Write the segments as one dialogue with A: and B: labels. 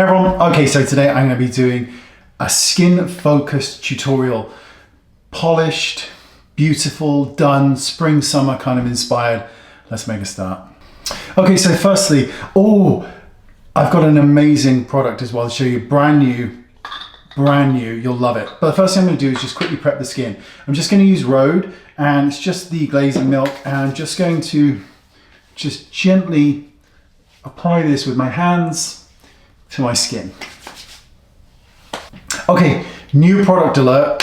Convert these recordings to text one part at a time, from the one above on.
A: Hey everyone, okay, so today I'm going to be doing a skin focused tutorial. Polished, beautiful, done, spring, summer kind of inspired. Let's make a start. Okay, so firstly, I've got an amazing product as well to show you, brand new, you'll love it. But the first thing I'm going to do is just quickly prep the skin. I'm just going to use Rhode, and it's just the glazing milk, and I'm just going to just gently apply this with my hands to my skin. Okay, new product alert.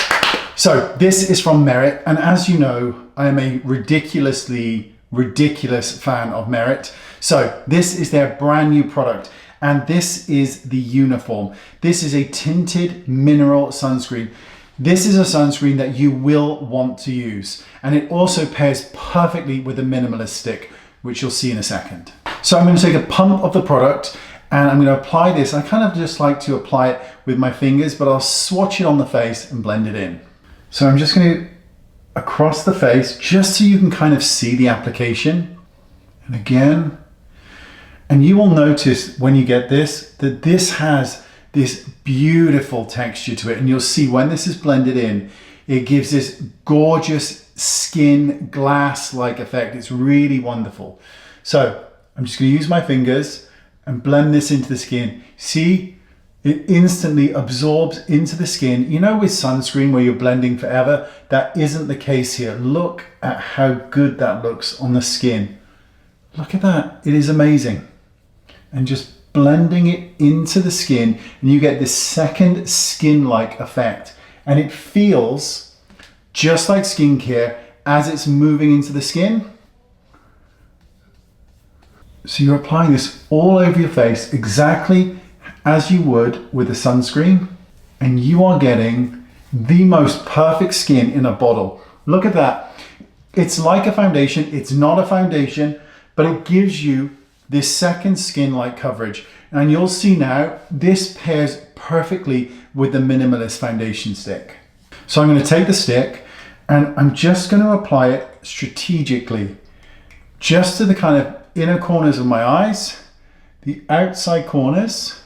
A: So this is from Merit, and as you know, I am a ridiculous fan of Merit. So this is their brand new product, and this is the Uniform. This is a tinted mineral sunscreen. This is a sunscreen that you will want to use, and it also pairs perfectly with the Minimalist Stick, which you'll see in a second. So I'm going to take a pump of the product, and I'm going to apply this. I kind of just like to apply it with my fingers, but I'll swatch it on the face and blend it in. So I'm just going to across the face, just so you can kind of see the application. And again, and you will notice when you get this, that this has this beautiful texture to it. And you'll see when this is blended in, it gives this gorgeous skin glass-like effect. It's really wonderful. So I'm just going to use my fingers and blend this into the skin. See, it instantly absorbs into the skin. You know, with sunscreen where you're blending forever, that isn't the case here. Look at how good that looks on the skin. Look at that, it is amazing. And just blending it into the skin, and you get this second skin-like effect. And it feels just like skincare as it's moving into the skin. So you're applying this all over your face exactly as you would with a sunscreen, and you are getting the most perfect skin in a bottle. Look at that. It's like a foundation. It's not a foundation, but it gives you this second skin-like coverage. And you'll see now, this pairs perfectly with the Minimalist foundation stick. So I'm going to take the stick, and I'm just going to apply it strategically, just to the kind of inner corners of my eyes, the outside corners,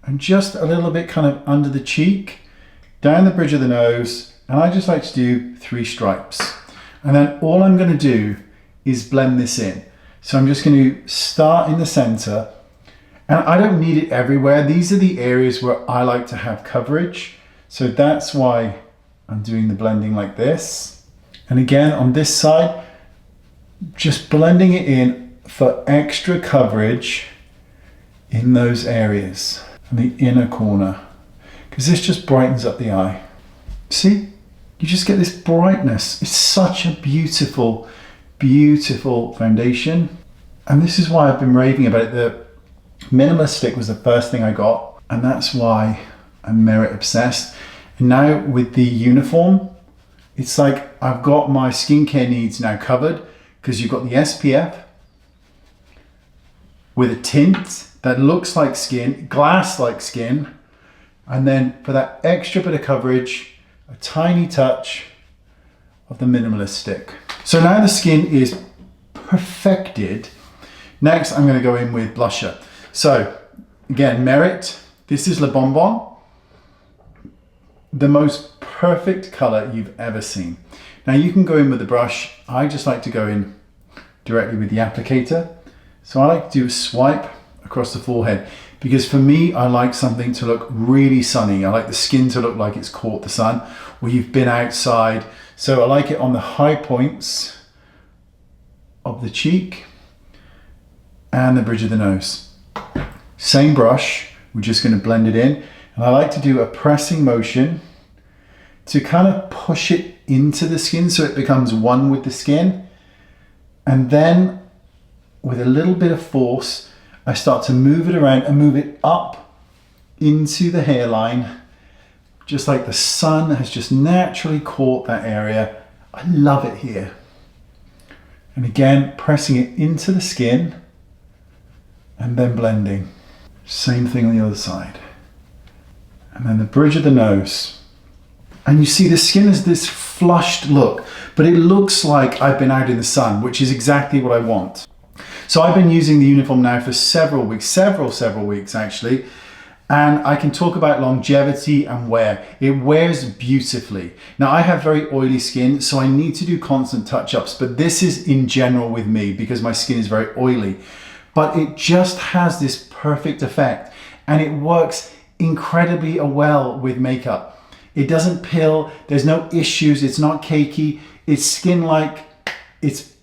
A: and just a little bit kind of under the cheek, down the bridge of the nose. And I just like to do 3 stripes. And then all I'm going to do is blend this in. So I'm just going to start in the center, and I don't need it everywhere. These are the areas where I like to have coverage. So that's why I'm doing the blending like this. And again, on this side, just blending it in for extra coverage in those areas, and the inner corner, because this just brightens up the eye. See, you just get this brightness. It's such a beautiful, beautiful foundation. And this is why I've been raving about it. The Minimalist Stick was the first thing I got, and that's why I'm Merit obsessed. And now with the Uniform, it's like I've got my skincare needs now covered, because you've got the SPF with a tint that looks like skin, glass-like skin, and then for that extra bit of coverage, a tiny touch of the Minimalist Stick. So now the skin is perfected. Next, I'm going to go in with blusher. So again, Merit, this is Le Bonbon, the most perfect color you've ever seen. Now you can go in with the brush. I just like to go in directly with the applicator. So I like to do a swipe across the forehead, because for me, I like something to look really sunny. I like the skin to look like it's caught the sun, or you've been outside. So I like it on the high points of the cheek and the bridge of the nose. Same brush, we're just going to blend it in. And I like to do a pressing motion to kind of push it into the skin so it becomes one with the skin. And then with a little bit of force, I start to move it around and move it up into the hairline, just like the sun has just naturally caught that area. I love it here. And again, pressing it into the skin and then blending. Same thing on the other side. And then the bridge of the nose. And you see the skin has this flushed look, but it looks like I've been out in the sun, which is exactly what I want. So I've been using the uniform now for several weeks actually, and I can talk about longevity and wear. It wears beautifully. Now I have very oily skin, so I need to do constant touch-ups, but this is in general with me because my skin is very oily. But it just has this perfect effect, and it works incredibly well with makeup. It doesn't pill, there's no issues, it's not cakey, it's skin-like, it's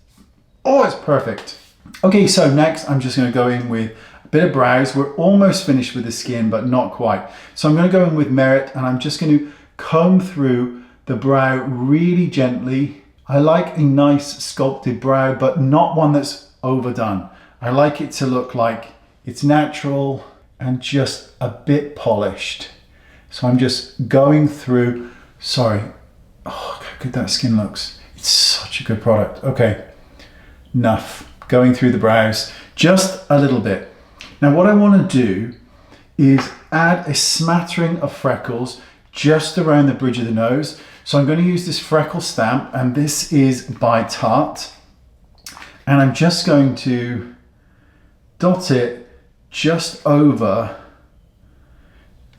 A: perfect. Okay, so next I'm just gonna go in with a bit of brows. We're almost finished with the skin, but not quite. So I'm gonna go in with Merit, and I'm just gonna comb through the brow really gently. I like a nice sculpted brow, but not one that's overdone. I like it to look like it's natural and just a bit polished. So I'm just going through, sorry, oh, how good that skin looks. It's such a good product. Okay, enough. Going through the brows, just a little bit. Now what I want to do is add a smattering of Freckles just around the bridge of the nose. So I'm going to use this freckle stamp, and this is by Tarte. And I'm just going to dot it just over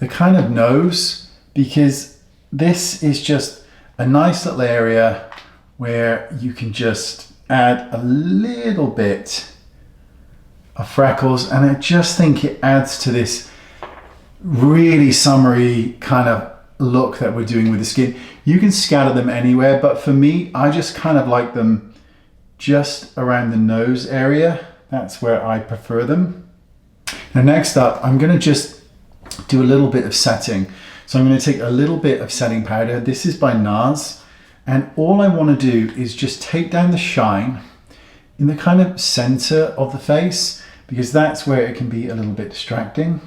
A: the kind of nose, because this is just a nice little area where you can just add a little bit of freckles, and I just think it adds to this really summery kind of look that we're doing with the skin. You can scatter them anywhere, but for me, I just kind of like them just around the nose area. That's where I prefer them. Now next up, I'm going to just do a little bit of setting. So I'm going to take a little bit of setting powder. This is by NARS, and all I want to do is just take down the shine in the kind of center of the face, because that's where it can be a little bit distracting.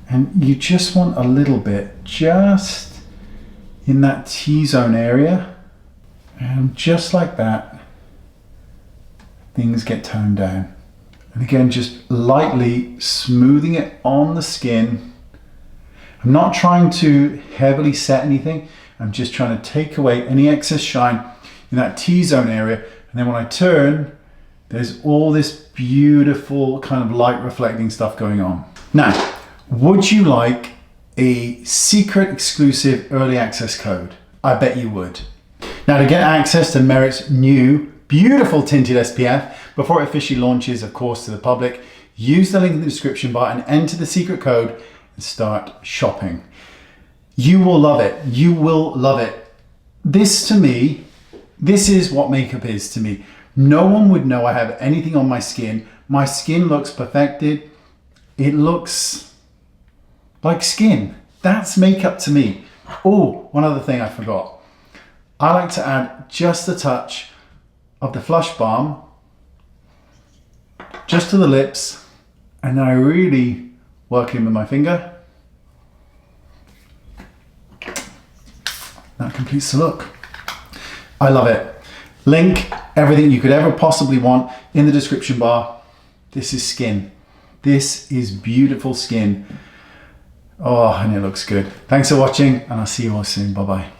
A: And you just want a little bit just in that T-zone area, and just like that, things get toned down. And again, just lightly smoothing it on the skin. I'm not trying to heavily set anything. I'm just trying to take away any excess shine in that T-zone area. And then when I turn, there's all this beautiful kind of light reflecting stuff going on. Now, would you like a secret exclusive early access code? I bet you would. Now, to get access to Merit's new beautiful tinted SPF before it officially launches, of course, to the public, use the link in the description bar and enter the secret code and start shopping. You will love it. You will love it. This, to me, this is what makeup is to me. No one would know I have anything on my skin. My skin looks perfected. It looks like skin. That's makeup to me. Oh, one other thing I forgot. I like to add just a touch of the Flush Balm just to the lips, and then I really work in with my finger. That completes the look. I love it. Link, everything you could ever possibly want in the description bar. This is skin. This is beautiful skin. Oh, and it looks good. Thanks for watching, and I'll see you all soon. Bye-bye.